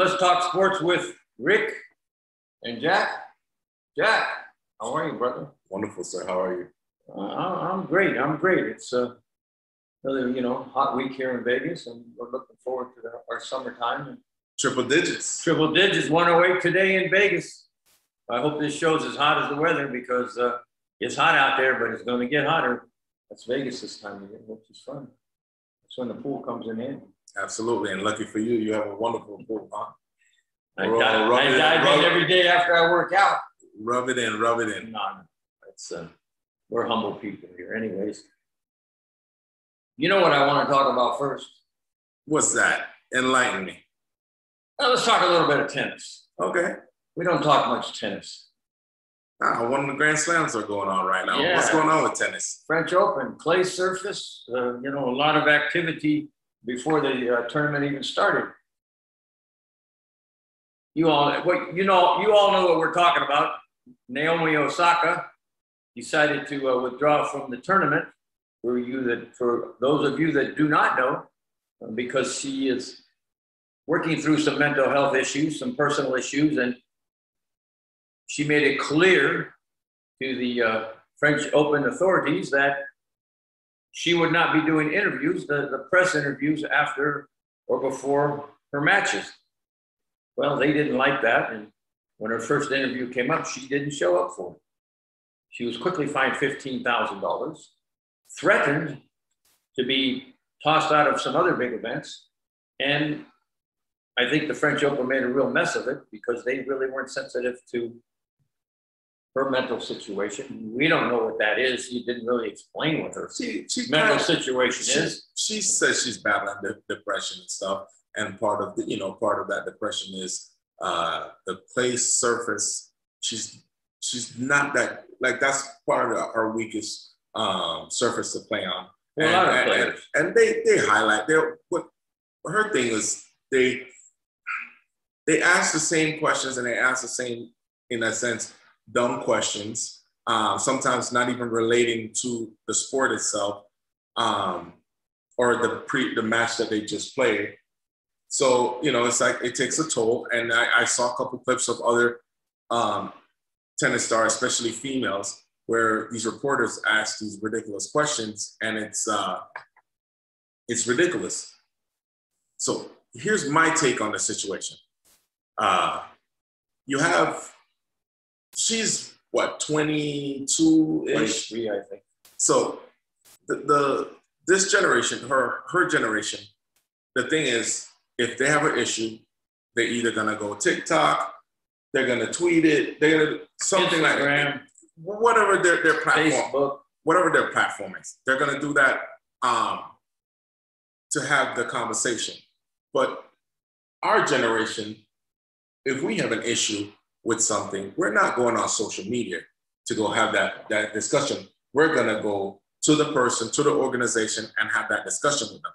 let's talk sports with Rick and Jack. Jack, how are you, brother? Wonderful, sir. How are you? I'm great. I'm great. It's really, hot week here in Vegas, and we're looking forward to our summertime. And triple digits. Triple digits, 108 today in Vegas. I hope this show's as hot as the weather because it's hot out there, but it's going to get hotter. That's Vegas this time of year, which is fun. That's when the pool comes in handy. Absolutely, and lucky for you, you have a wonderful pool, huh? I dive in every day after I work out. Rub it in, rub it in. No, it's we're humble people here, anyways. You know what I want to talk about first? What's that? Enlighten me. Well, let's talk a little bit of tennis. Okay. We don't talk much tennis. One of the Grand Slams are going on right now. Yeah. What's going on with tennis? French Open, clay surface. A lot of activity before the tournament even started. You all know what we're talking about. Naomi Osaka decided to withdraw from the tournament. For those of you that do not know, because she is working through some mental health issues, some personal issues, and she made it clear to the French Open authorities that she would not be doing interviews, the press interviews after or before her matches. Well, they didn't like that, and when her first interview came up, she didn't show up for it. She was quickly fined $15,000, threatened to be tossed out of some other big events, and I think the French Open made a real mess of it because they really weren't sensitive to her mental situation. We don't know what that is. She didn't really explain what her mental situation is. She says she's battling depression and stuff, and part of that depression is the clay surface. She's not that, like, that's part of her weakest surface to play on. And they highlight what her thing is. They ask the same questions, and they ask the same, in a sense, dumb questions, sometimes not even relating to the sport itself, or the match that they just played. So, it's like it takes a toll. And I saw a couple clips of other tennis stars, especially females, where these reporters ask these ridiculous questions, and it's ridiculous. So here's my take on the situation. She's what, 22-ish? 23, I think. So this generation, her generation, the thing is, if they have an issue, they're either gonna go TikTok, they're gonna tweet it, they're gonna something Instagram, like that. Whatever their platform, Facebook, whatever their platform is, they're gonna do that to have the conversation. But our generation, if we have an issue with something, we're not going on social media to go have that discussion. We're gonna go to the person, to the organization, and have that discussion with them.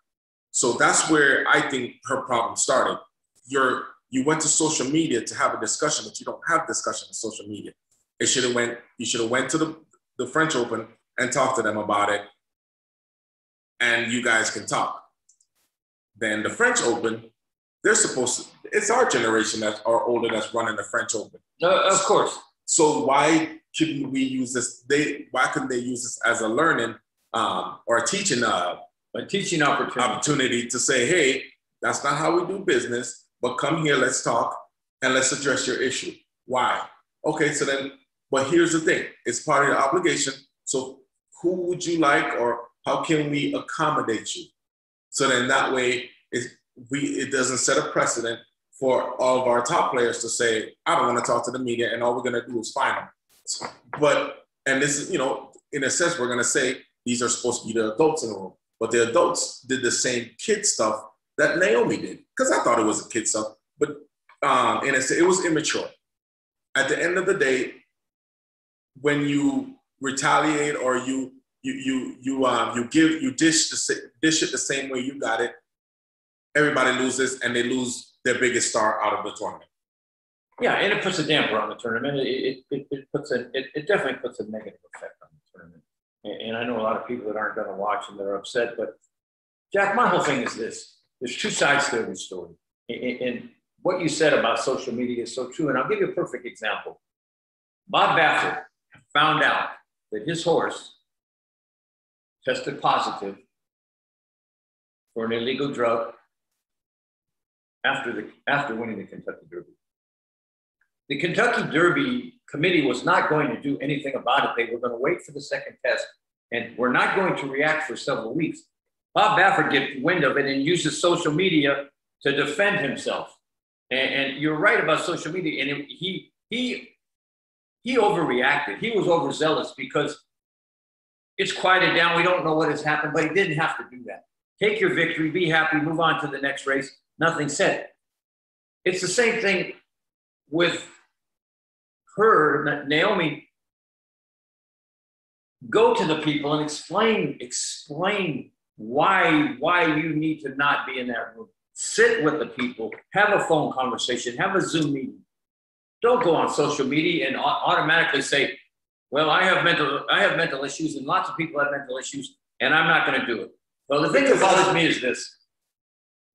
So that's where I think her problem started. You went to social media to have a discussion, but you don't have discussion on social media. You should have went to the French Open and talked to them about it, and you guys can talk. Then the French Open, it's our generation that are older that's running the French Open. Of course. So why couldn't we use this? Why couldn't they use this as a learning or a teaching opportunity to say, hey, that's not how we do business, but come here, let's talk, and let's address your issue. Why? Okay, so then, but here's the thing. It's part of your obligation. So who would you like, or how can we accommodate you? So then that way, it doesn't set a precedent for all of our top players to say, I don't want to talk to the media, and all we're going to do is fine them. And this is, in a sense, we're going to say these are supposed to be the adults in the room. But the adults did the same kid stuff that Naomi did, because I thought it was kid stuff, but in a sense, it was immature. At the end of the day, when you retaliate or you dish it the same way you got it, everybody loses, and they lose their biggest star out of the tournament. Yeah, and it puts a damper on the tournament. It definitely puts a negative effect on the tournament. And I know a lot of people that aren't going to watch and they're upset. But Jack, my whole thing is this: there's two sides to every story, and what you said about social media is so true. And I'll give you a perfect example. Bob Baffert found out that his horse tested positive for an illegal drug after winning the Kentucky Derby. The Kentucky Derby committee was not going to do anything about it. They were going to wait for the second test, and we're not going to react for several weeks. Bob Baffert gets wind of it and uses social media to defend himself. And you're right about social media. And he overreacted. He was overzealous because it's quieted down. We don't know what has happened, but he didn't have to do that. Take your victory, be happy, move on to the next race. Nothing said. It's the same thing with her, Naomi. Go to the people and explain why you need to not be in that room. Sit with the people, have a phone conversation, have a Zoom meeting. Don't go on social media and automatically say, well, I have mental issues, and lots of people have mental issues, and I'm not going to do it. Well, the thing that bothers me is this.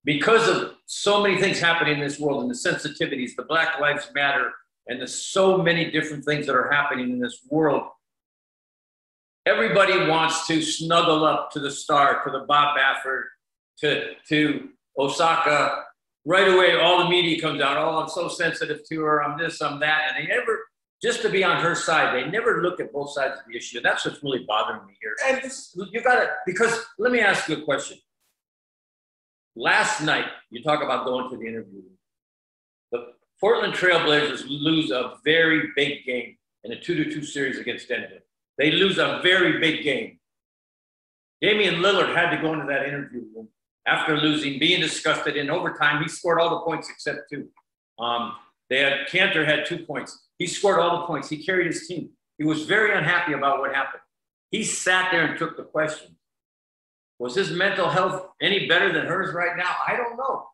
Because of so many things happening in this world, and the sensitivities, the Black Lives Matter, and the so many different things that are happening in this world, everybody wants to snuggle up to the star, to the Bob Baffert, to Osaka. Right away, all the media comes out. Oh, I'm so sensitive to her. I'm this, I'm that. And they never, just to be on her side, they never look at both sides of the issue. And that's what's really bothering me here. And you got to, because let me ask you a question. Last night, you talk about going to the interview. The Portland Trailblazers lose a very big game in a 2-2 series against Denver. They lose a very big game. Damian Lillard had to go into that interview room after losing, being disgusted. In overtime, he scored all the points except 2. Cantor had 2 points. He scored all the points. He carried his team. He was very unhappy about what happened. He sat there and took the question. Was his mental health any better than hers right now? I don't know.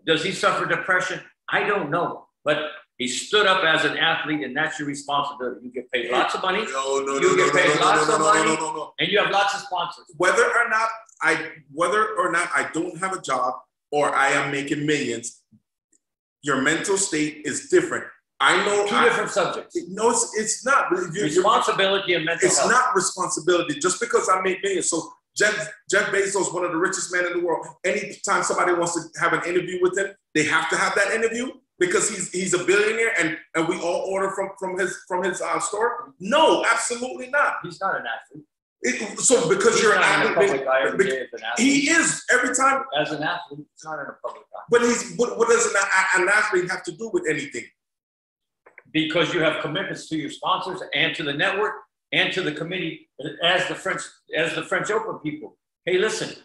Does he suffer depression? I don't know. But he stood up as an athlete, and that's your responsibility. You get paid lots of money. And you have lots of sponsors. Whether or not I don't have a job or I am making millions, your mental state is different. I know two different subjects. No, it's not. Responsibility and mental health. It's not responsibility. Just because I make millions. So Jeff Bezos, one of the richest men in the world, anytime somebody wants to have an interview with him, they have to have that interview because he's a billionaire and we all order from his store? No, absolutely not. He's not an athlete. So because you're an athlete, he is every time. As an athlete, he's not in a public eye. But what does an athlete have to do with anything? Because you have commitments to your sponsors and to the network and to the committee as the French Open people. Hey, listen,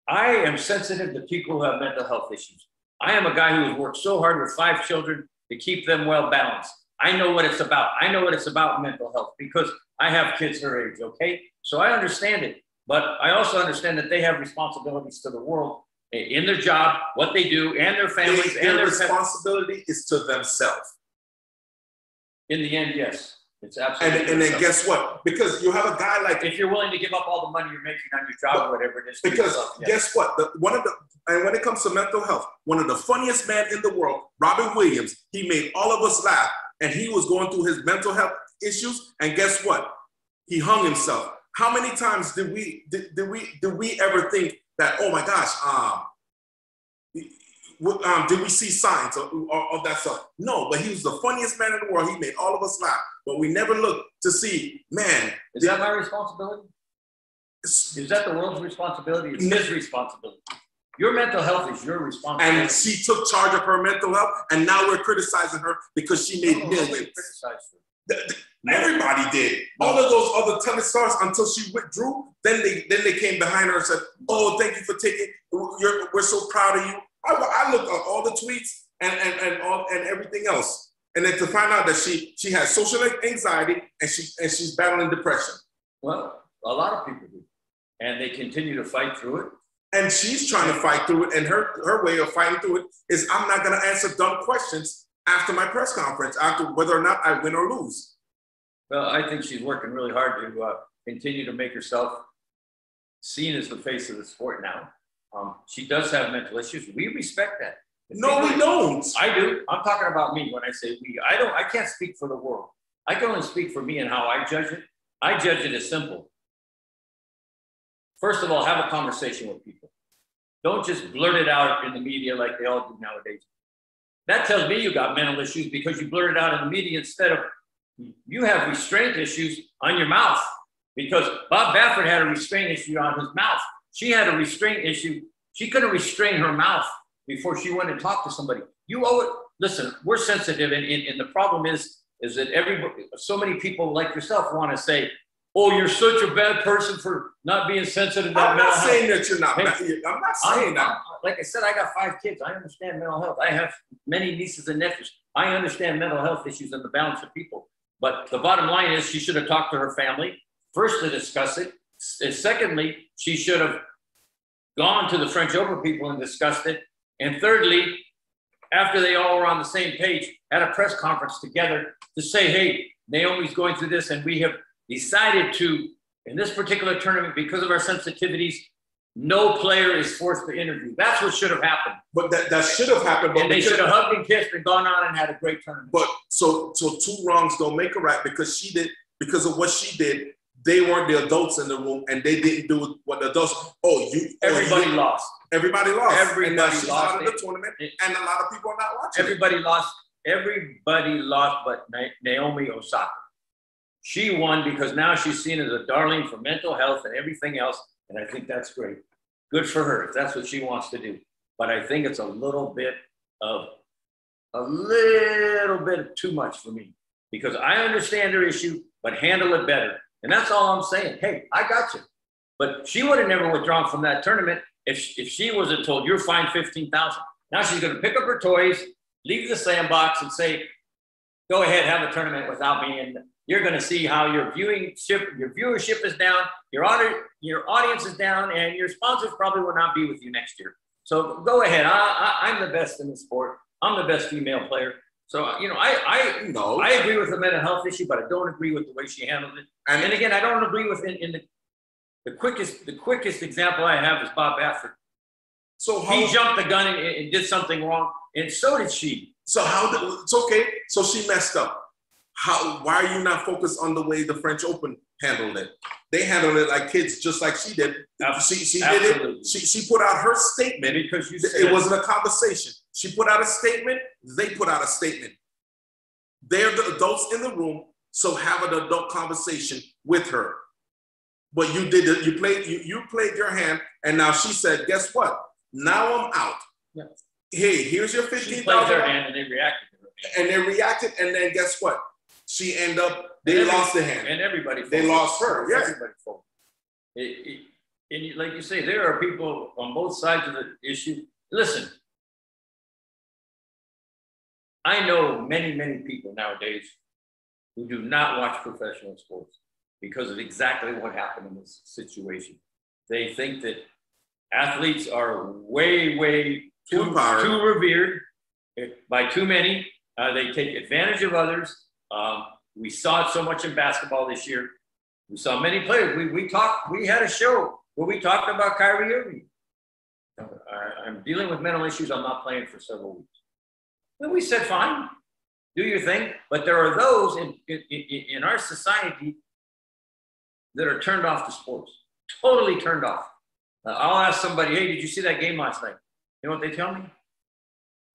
I am sensitive to people who have mental health issues. I am a guy who has worked so hard with 5 children to keep them well balanced. I know what it's about. I know what it's about, mental health, because I have kids her age, okay? So I understand it, but I also understand that they have responsibilities to the world in their job, what they do, and their families. Their responsibility is to themselves. In the end, yes. It's absolutely. And then guess what? Because you have a guy like, if you're willing to give up all the money you're making on your job or whatever it is. Because guess what? And when it comes to mental health, one of the funniest men in the world, Robin Williams, he made all of us laugh, and he was going through his mental health issues. And guess what? He hung himself. How many times did we ever think that, oh my gosh, did we see signs of that stuff? No, but he was the funniest man in the world. He made all of us laugh, but we never looked to see, man. Is that my responsibility? Is that the world's responsibility? It's his responsibility. Your mental health is your responsibility. And she took charge of her mental health, and now we're criticizing her because she made millions. Everybody did. All of those other tennis stars, until she withdrew, then they came behind her and said, "Oh, thank you for taking. We're so proud of you." I looked at all the tweets and everything else, and then to find out that she has social anxiety and she's battling depression. Well, a lot of people do, and they continue to fight through it. And she's trying to fight through it, and her way of fighting through it is, I'm not going to answer dumb questions after my press conference, after whether or not I win or lose. Well, I think she's working really hard to continue to make herself seen as the face of the sport now. She does have mental issues. We respect that. No, we don't. I do. I'm talking about me when I say we. I can't speak for the world. I can only speak for me and how I judge it. I judge it as simple. First of all, have a conversation with people. Don't just blurt it out in the media like they all do nowadays. That tells me you got mental issues because you blurt it out in the media instead of you have restraint issues on your mouth. Because Bob Baffert had a restraint issue on his mouth. She had a restraint issue. She couldn't restrain her mouth before she went and talked to somebody. You owe it. Listen, we're sensitive, and the problem is that everybody, so many people like yourself want to say, "Oh, you're such a bad person for not being sensitive to I'm mental not health." saying that you're not. Hey, I'm not saying that. Like I said, I got 5 kids. I understand mental health. I have many nieces and nephews. I understand mental health issues and the balance of people. But the bottom line is she should have talked to her family first to discuss it. And secondly, she should have gone to the French Open people and discussed it. And thirdly, after they all were on the same page, had a press conference together to say, hey, Naomi's going through this, and we have decided to, in this particular tournament, because of our sensitivities, no player is forced to interview. That's what should have happened. But that should have happened. But and they should have hugged and kissed and gone on and had a great tournament. But so 2 wrongs don't make a right, because of what she did. They weren't the adults in the room, and they didn't do what the adults. Everybody lost. Everybody lost. Everybody lost out of the tournament, and a lot of people are not watching. Everybody lost. Everybody lost, but Naomi Osaka. She won because now she's seen as a darling for mental health and everything else, and I think that's great. Good for her if that's what she wants to do. But I think it's a little bit too much for me because I understand her issue, but handle it better. And that's all I'm saying. Hey, I got you. But she would have never withdrawn from that tournament if she wasn't told, you're fined $15,000. Now she's going to pick up her toys, leave the sandbox, and say, go ahead, have a tournament without me. And you're going to see how your viewership is down, your audience is down, and your sponsors probably will not be with you next year. So go ahead. I'm the best in the sport. I'm the best female player. So, I agree with the mental health issue, but I don't agree with the way she handled it. And again, I don't agree with the quickest example I have is Bob Baffert. So he jumped the gun and did something wrong, and so did she. So it's okay. So she messed up. Why are you not focused on the way the French Open handled it? They handled it like kids, just like she did. She did it. She put out her statement because it wasn't a conversation. She put out a statement. They put out a statement. They're the adults in the room, so have an adult conversation with her. But you did it. You played your hand, and now she said, "Guess what? Now I'm out. Yeah. Hey, here's your $15,000." She played their hand, and they reacted to her. And they reacted, and then guess what? She ended up. They lost the hand, and everybody. They lost her. Yeah. Everybody folded. And like you say, there are people on both sides of the issue. Listen, I know many, many people nowadays who do not watch professional sports because of exactly what happened in this situation. They think that athletes are way too revered by too many. They take advantage of others. We saw it so much in basketball this year. We saw many players. We had a show where we talked about Kyrie Irving. I'm dealing with mental issues. I'm not playing for several weeks. And we said, fine, do your thing. But there are those in our society that are turned off to sports, totally turned off. I'll ask somebody, hey, did you see that game last night? You know what they tell me?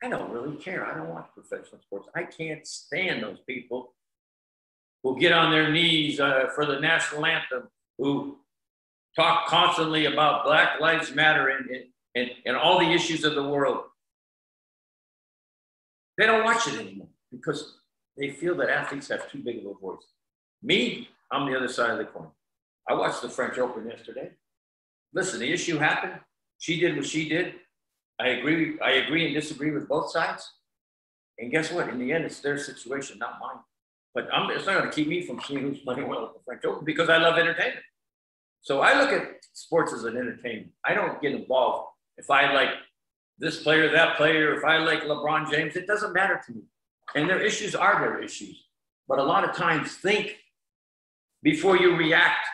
I don't really care. I don't watch professional sports. I can't stand those people who get on their knees for the national anthem, who talk constantly about Black Lives Matter and all the issues of the world. They don't watch it anymore because they feel that athletes have too big of a voice. Me, I'm the other side of the coin. I watched the French Open yesterday. Listen, the issue happened. She did what she did. I agree and disagree with both sides. And guess what? In the end, it's their situation, not mine. But it's not going to keep me from seeing who's playing well at the French Open because I love entertainment. So I look at sports as an entertainment. I don't get involved if I like this player, that player, if I like LeBron James, it doesn't matter to me. And their issues are their issues. But a lot of times think before you react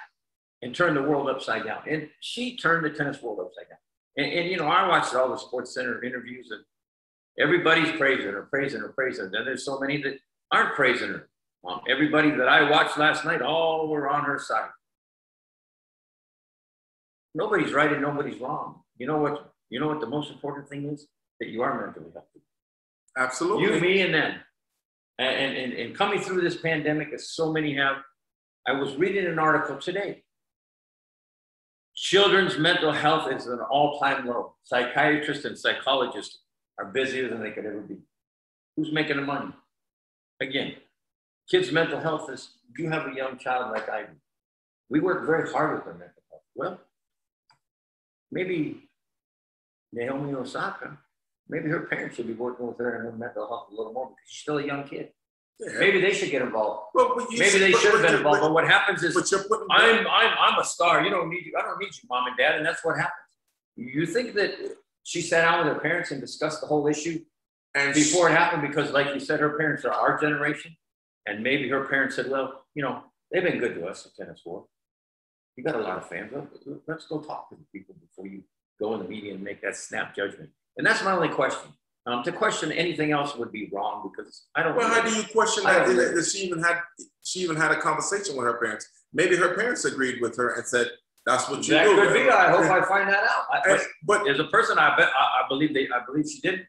and turn the world upside down. And she turned the tennis world upside down. And I watched all the Sports Center interviews, and Everybody's praising her, praising her, praising her. Then there's so many that aren't praising her. Everybody that I watched last night, all were on her side. Nobody's right and nobody's wrong. You know what? You know what the most important thing is? That you are mentally healthy. Absolutely. You, me, and them. And coming through this pandemic, as so many have, I was reading an article today. Children's mental health is an all-time low. Psychiatrists and psychologists are busier than they could ever be. Who's making the money? Again, kids' mental health is, you have a young child like I do. We work very hard with their mental health. Well, maybe Naomi Osaka, maybe her parents should be working with her in her mental health a little more because she's still a young kid. Yeah. Maybe they should get involved. Well, maybe they should have been involved. But what happens is, I'm a star. You don't need you. I don't need you, mom and dad, and that's what happens. You think that she sat down with her parents and discussed the whole issue and before it happened? Because, like you said, her parents are our generation, and maybe her parents said, "Well, you know, they've been good to us at Tennis War. You got a lot of fans. Let's go talk to the people before you go in the media and make that snap judgment." And that's my only question. To question anything else would be wrong because I don't. Well, how do you question that she even had a conversation with her parents? Maybe her parents agreed with her and said, "That's what you do." That could be. I hope I find that out. But as a person, I believe she did.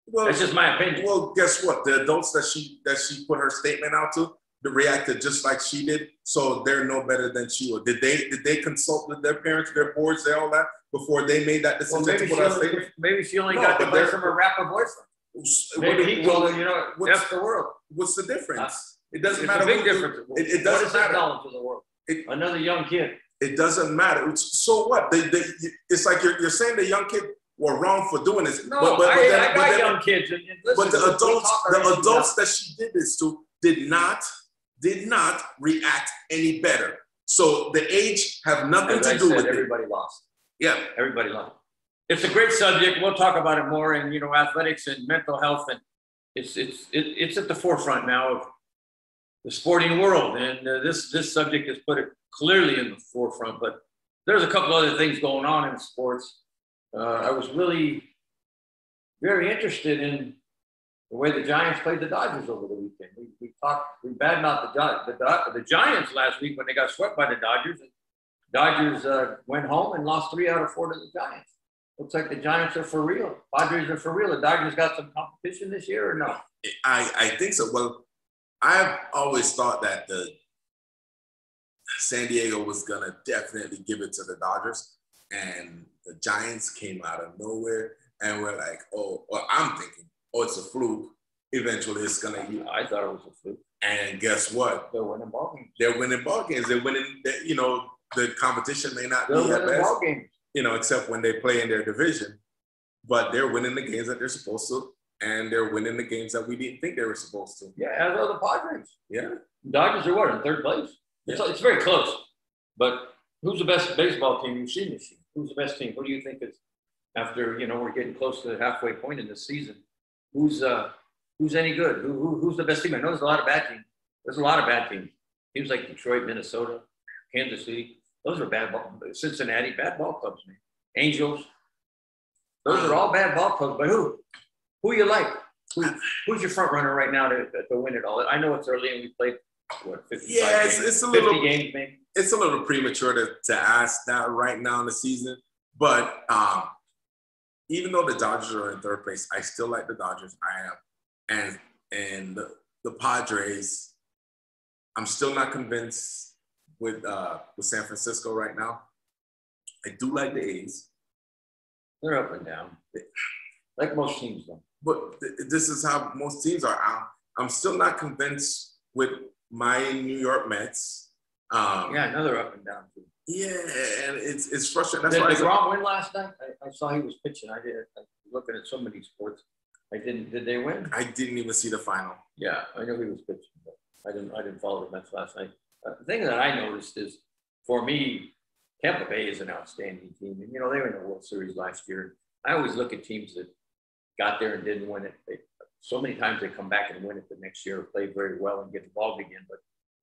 Well, that's just my opinion. Well, guess what? The adults that she put her statement out to, they reacted just like she did, so they're no better than she would. Did they consult with their parents, their boards, all that before they made that decision to put out a statement? Maybe she only got advice from her rapper boyfriend. Maybe he told her, you know, that's the world. What's the difference? It doesn't matter. It's a big difference. It doesn't matter. Knowledge of the world. Another young kid. It doesn't matter. So what? It's like you're saying the young kid were wrong for doing this. No, I got young kids. And listen, but the adults that she did this to did not react any better. So the age have nothing to do with it. Everybody lost. Yeah. Everybody lost. It's a great subject. We'll talk about it more. And, you know, athletics and mental health. And it's at the forefront now of the sporting world. And this subject has put it clearly in the forefront. But there's a couple other things going on in sports. I was really very interested in the way the Giants played the Dodgers over the weekend. We badmouthed the Giants last week when they got swept by the Dodgers. And Dodgers went home and lost 3 out of 4 to the Giants. Looks like the Giants are for real. Padres are for real. The Dodgers got some competition this year or no? I think so. Well, I've always thought that the San Diego was going to definitely give it to the Dodgers. And the Giants came out of nowhere. And we're like, oh, well, I'm thinking, oh, it's a fluke. Eventually, it's going to. I thought it was a fluke. And guess what? They're winning ball games. They're winning ball games. They're winning, you know, the competition may not be at best, ball games. You know, except when they play in their division. But they're winning the games that they're supposed to. And they're winning the games that we didn't think they were supposed to. Yeah, as are the Padres. Yeah. Dodgers are what, in 3rd place? It's very close. But who's the best baseball team you've seen this year? Who's the best team? Who do you think is, after, you know, we're getting close to the halfway point in this season, who's any good? Who's the best team? I know there's a lot of bad teams. There's a lot of bad teams. Teams like Detroit, Minnesota, Kansas City. Those are bad ball. Cincinnati, bad ball clubs, man. Angels. Those are all bad ball clubs. But who you like? Who's your front runner right now to win it all? I know it's early and we played, what, 55 games? It's a little, 50 games maybe? It's a little premature to ask that right now in the season. But even though the Dodgers are in 3rd place, I still like the Dodgers. I am. And the Padres, I'm still not convinced with San Francisco right now. I do like the A's. They're up and down, like most teams do. But this is how most teams are. I'm still not convinced with my New York Mets. Yeah, another up and down too. Yeah, and it's frustrating. That's Did DeGrom win last night? I saw he was pitching. I was looking at so many sports. Did they win? I didn't even see the final. Yeah, I know he was pitching, but I didn't follow the Mets last night. The thing that I noticed is, for me, Tampa Bay is an outstanding team. And, you know, they were in the World Series last year. I always look at teams that got there and didn't win it. So many times they come back and win it the next year, or play very well and get involved again. But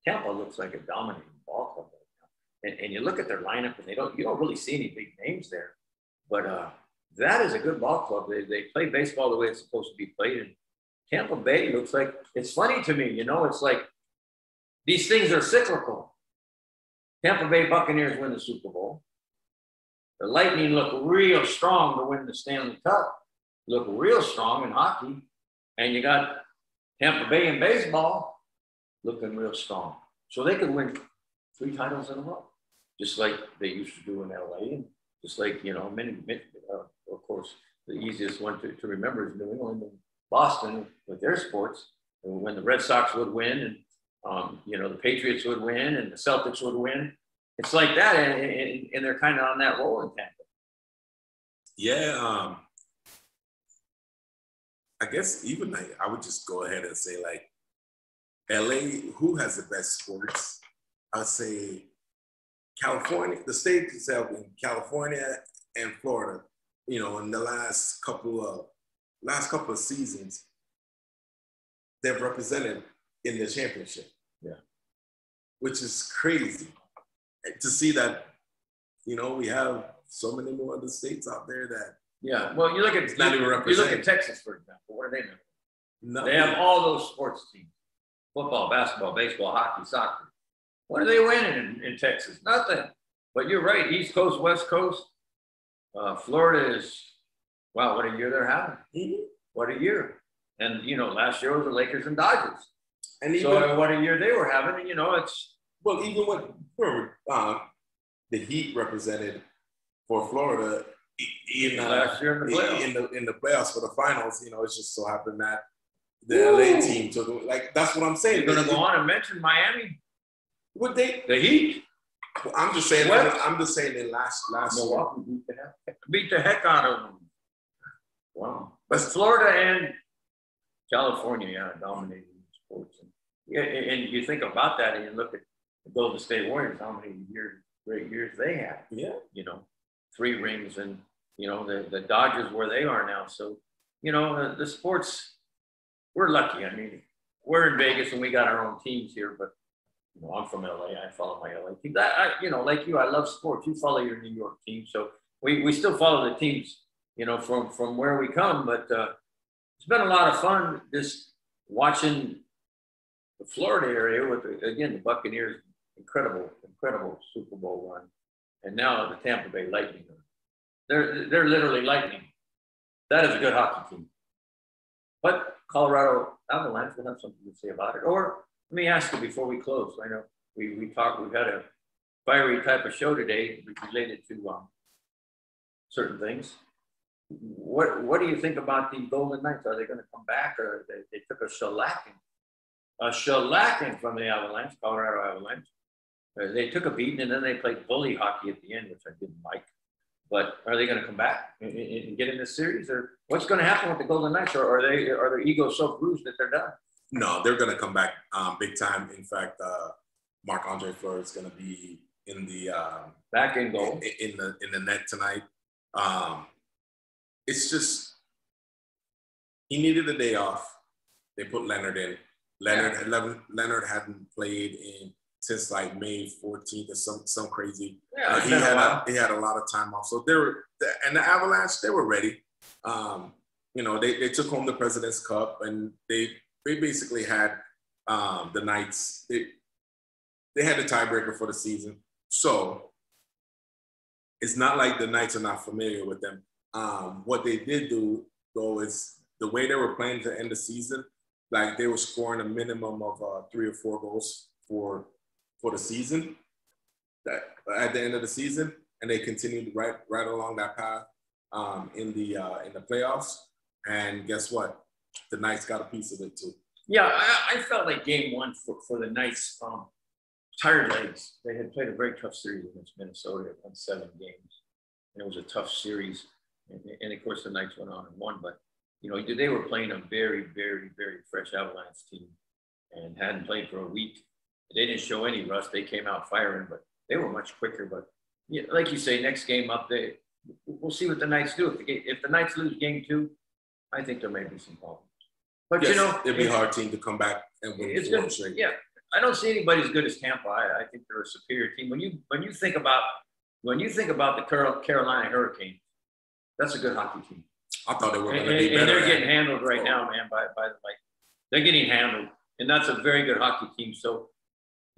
Tampa looks like a dominating ball club right now. And you look at their lineup, and you don't really see any big names there. But that is a good ball club. They play baseball the way it's supposed to be played. And Tampa Bay looks like, it's funny to me, you know, it's like these things are cyclical. Tampa Bay Buccaneers win the Super Bowl. The Lightning look real strong to win the Stanley Cup. Look real strong in hockey. And you got Tampa Bay in baseball looking real strong. So they could win 3 titles in a row, just like they used to do in LA. And just like, you know, of course, the easiest one to remember is New England and Boston with their sports. When the Red Sox would win and, you know, the Patriots would win and the Celtics would win. It's like that, and they're kind of on that roll in Tampa. Yeah, I guess even I would just go ahead and say, like, LA, who has the best sports? I'd say California, the state itself in California and Florida, you know, in the last couple of seasons, they've represented in the championship. Yeah. Which is crazy to see that, you know, we have so many more other states out there that. Yeah, well, you look at, not even represented. You look at Texas, for example. What are they doing? Nothing. They have all those sports teams: football, basketball, baseball, hockey, soccer. What are they winning in Texas? Nothing. But you're right, East Coast, West Coast. Florida is, wow, what a year they're having. Mm-hmm. What a year. And, you know, last year was the Lakers and Dodgers. And even, so what a year they were having. And, you know, it's. Well, even what the Heat represented for Florida last year in the playoffs for the finals, you know, it's just so happened that the LA team took it. Like, that's what I'm saying. You're going to go on and mention Miami? Would they? The Heat? Well, I'm just saying. I'm just saying that last Milwaukee beat the heck out of them. Wow. But Florida and California, yeah, dominating sports. And you think about that, and you look at the Golden State Warriors, how many great years they had. Yeah. You know, 3 rings, and, you know, the Dodgers where they are now. So, you know, the sports, we're lucky. I mean, we're in Vegas and we got our own teams here, but, you know, I'm from LA. I follow my LA team. You know, like you, I love sports. You follow your New York team. So we still follow the teams, you know, from where we come. But it's been a lot of fun just watching the Florida area with, again, the Buccaneers, incredible Super Bowl run. And now the Tampa Bay Lightning. They're literally lightning. That is a good hockey team. But Colorado Avalanche will have something to say about it. Or let me ask you before we close. I know we've had a fiery type of show today related to certain things. What do you think about the Golden Knights? Are they going to come back, or they took a shellacking from the Avalanche, Colorado Avalanche? They took a beating, and then they played bully hockey at the end, which I didn't like. But are they going to come back and get in this series, or what's going to happen with the Golden Knights? Or are their egos so bruised that they're done? No, they're going to come back big time. In fact, Marc-Andre Fleury is going to be in the back in goal in the net tonight. It's just he needed a day off. They put Leonard in. Leonard hadn't played since like May 14th or some crazy. Yeah, he had a lot of time off. So and the Avalanche, they were ready. You know, they took home the President's Cup, and they basically had the Knights. They had the tiebreaker for the season. So it's not like the Knights are not familiar with them. What they did do, though, is the way they were playing to end the season, like they were scoring a minimum of 3 or 4 goals for the season at the end of the season, and they continued right along that path in the playoffs. And guess what? The Knights got a piece of it too. Yeah, I felt like game 1 for the Knights, tired legs. They had played a very tough series against Minnesota, won 7 games, and it was a tough series. And of course, the Knights went on and won. But you know, they were playing a very, very, very fresh Avalanche team, and hadn't played for a week. They didn't show any rust. They came out firing, but they were much quicker. But yeah, like you say, next game up, we'll see what the Knights do. If the Knights lose game 2, I think there may be some problems. But yes, you know, it'd be a hard team to come back and win 4 straight. Yeah, I don't see anybody as good as Tampa. I think they're a superior team. When you think about the Carolina Hurricanes, That's a good hockey team. I thought they were going to be better. And they're getting handled right now, man, by the Lightning. They're getting handled, and that's a very good hockey team. So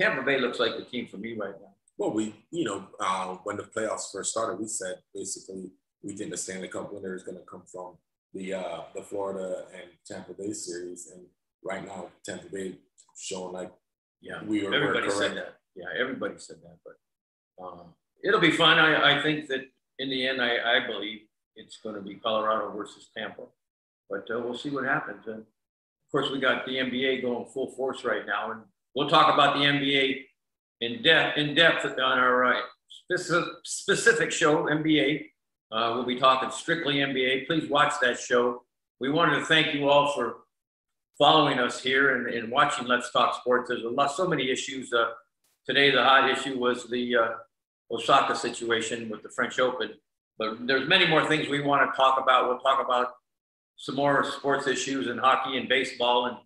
Tampa Bay looks like the team for me right now. Well, when the playoffs first started, we said basically we think the Stanley Cup winner is going to come from the Florida and Tampa Bay series, and right now Tampa Bay showing like everybody said that. Yeah, everybody said that, but it'll be fun. I think that in the end, I believe it's going to be Colorado versus Tampa, but we'll see what happens. And of course, we got the NBA going full force right now, and we'll talk about the NBA in depth on our specific show, NBA. We'll be talking strictly NBA. Please watch that show. We wanted to thank you all for following us here and watching Let's Talk Sports. There's so many issues. Today, the hot issue was the Osaka situation with the French Open. But there's many more things we want to talk about. We'll talk about some more sports issues in hockey and baseball and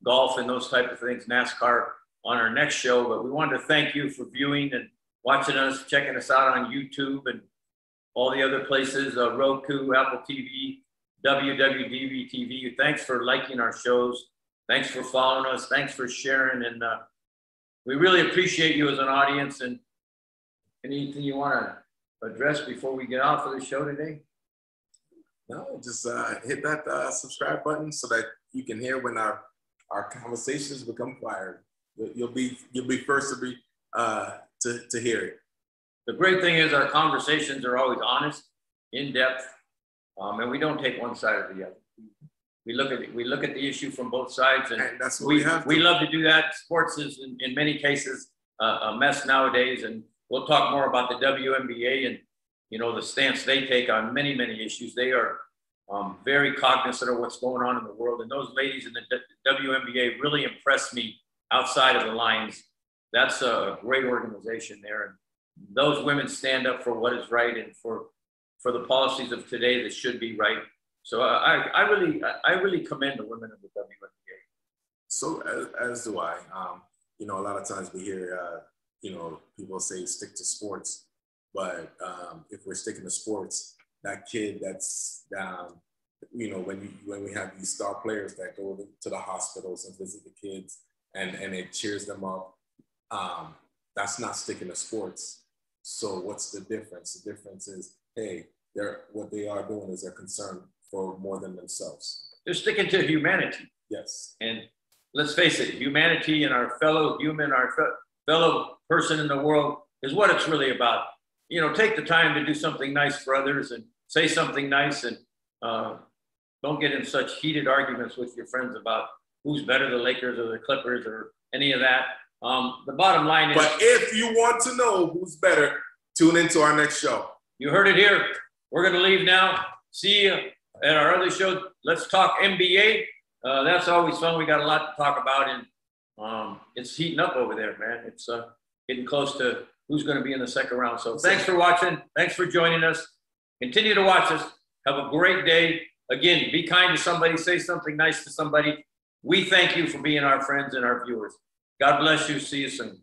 golf and those type of things, NASCAR, on our next show. But we wanted to thank you for viewing and watching us, checking us out on YouTube and all the other places, Roku, Apple TV, WWDBTV. Thanks for liking our shows. Thanks for following us. Thanks for sharing. And we really appreciate you as an audience. And anything you want to address before we get off of the show today? No, just hit that subscribe button so that you can hear when our conversations become fired. You'll be first to be to hear it. The great thing is our conversations are always honest, in depth, and we don't take one side or the other. We look at the issue from both sides, and that's what we love to do that. Sports is in many cases a mess nowadays, and we'll talk more about the WNBA and the stance they take on many issues. They are very cognizant of what's going on in the world, and those ladies in the WNBA really impressed me outside of the lines. That's a great organization there, and those women stand up for what is right and for the policies of today that should be right. So I really commend the women of the WNBA. So as do I. A lot of times we hear people say stick to sports, but if we're sticking to sports, that kid that's when we have these star players that go to the hospitals and visit the kids and it cheers them up, that's not sticking to sports. So what's the difference? The difference is, hey, what they are doing is they're concerned for more than themselves. They're sticking to humanity. Yes. And let's face it, humanity and our fellow human, our fellow person in the world is what it's really about. Take the time to do something nice for others and say something nice, and don't get in such heated arguments with your friends about who's better, the Lakers or the Clippers or any of that. The bottom line is... But if you want to know who's better, tune into our next show. You heard it here. We're going to leave now. See you at our other show. Let's talk NBA. That's always fun. We got a lot to talk about, and it's heating up over there, man. It's getting close to who's going to be in the second round. So thanks for watching. Thanks for joining us. Continue to watch us. Have a great day. Again, be kind to somebody. Say something nice to somebody. We thank you for being our friends and our viewers. God bless you. See you soon.